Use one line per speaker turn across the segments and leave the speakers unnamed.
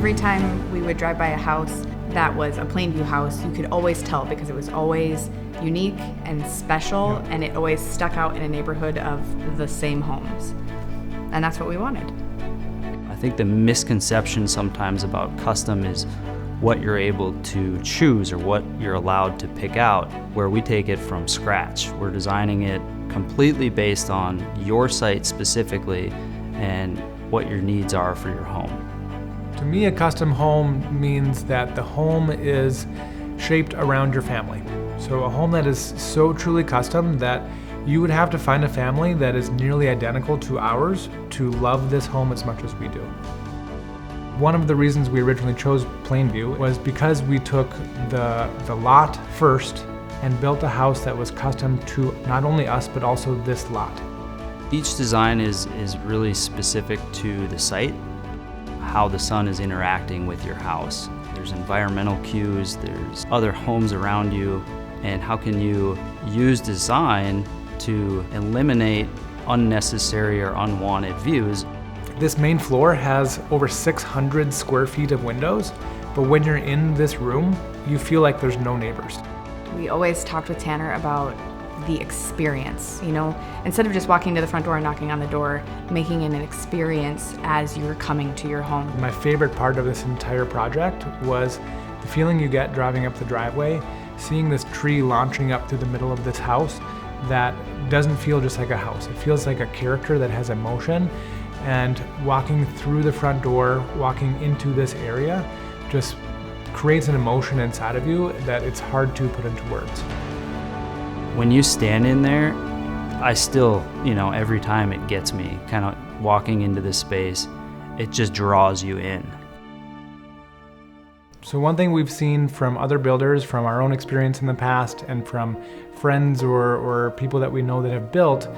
Every time we would drive by a house that was a Plainview house, you could always tell because it was always unique and special, and it always stuck out in a neighborhood of the same homes. And that's what we wanted.
I think the misconception sometimes about custom is what you're able to choose or what you're allowed to pick out, where we take it from scratch. We're designing it completely based on your site specifically and what your needs are for your home.
To me, a custom home means that the home is shaped around your family. So a home that is so truly custom that you would have to find a family that is nearly identical to ours to love this home as much as we do. One of the reasons we originally chose Plainview was because we took the lot first and built a house that was custom to not only us, but also this lot.
Each design is really specific to the site, how the sun is interacting with your house. There's environmental cues, there's other homes around you, and how can you use design to eliminate unnecessary or unwanted views.
This main floor has over 600 square feet of windows, but when you're in this room, you feel like there's no neighbors.
We always talked with Tanner about the experience, instead of just walking to the front door and knocking on the door, making it an experience as you're coming to your home.
My favorite part of this entire project was the feeling you get driving up the driveway, seeing this tree launching up through the middle of this house that doesn't feel just like a house. It feels like a character that has emotion, and walking through the front door, walking into this area, just creates an emotion inside of you that it's hard to put into words.
When you stand in there, I still, every time it gets me, kind of walking into this space, it just draws you in.
So one thing we've seen from other builders, from our own experience in the past, and from friends or people that we know that have built,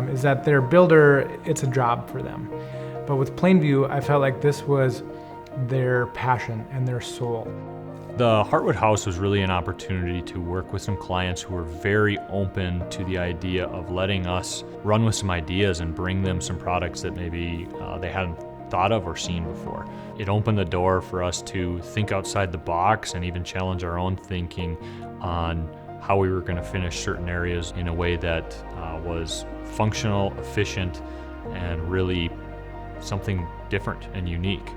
is that their builder, it's a job for them. But with Plainview, I felt like this was their passion and their soul.
The Heartwood Haus was really an opportunity to work with some clients who were very open to the idea of letting us run with some ideas and bring them some products that maybe they hadn't thought of or seen before. It opened the door for us to think outside the box and even challenge our own thinking on how we were going to finish certain areas in a way that was functional, efficient, and really something different and unique.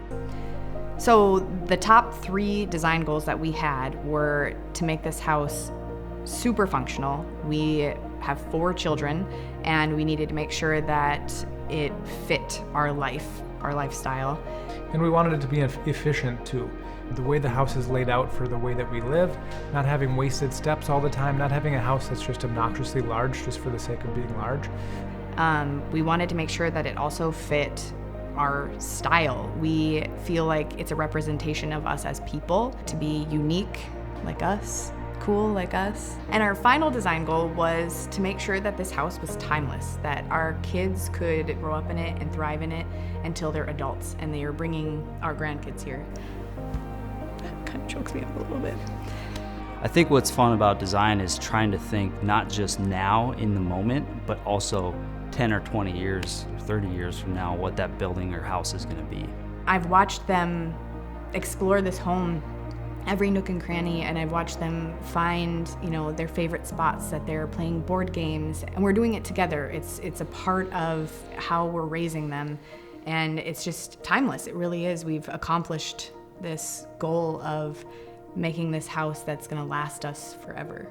So the top 3 design goals that we had were to make this house super functional. We have 4 children, and we needed to make sure that it fit our lifestyle.
And we wanted it to be efficient too. The way the house is laid out for the way that we live, not having wasted steps all the time, not having a house that's just obnoxiously large just for the sake of being large.
We wanted to make sure that it also fit our style. We feel like it's a representation of us as people, to be unique like us, cool like us. And our final design goal was to make sure that this house was timeless, that our kids could grow up in it and thrive in it until they're adults and they are bringing our grandkids here. That kind of chokes me up a little bit.
I think what's fun about design is trying to think not just now in the moment, but also 10 or 20 years, or 30 years from now, what that building or house is going to be.
I've watched them explore this home, every nook and cranny, and I've watched them find, their favorite spots that they're playing board games, and we're doing it together. It's a part of how we're raising them, and it's just timeless. It really is. We've accomplished this goal of making this house that's going to last us forever.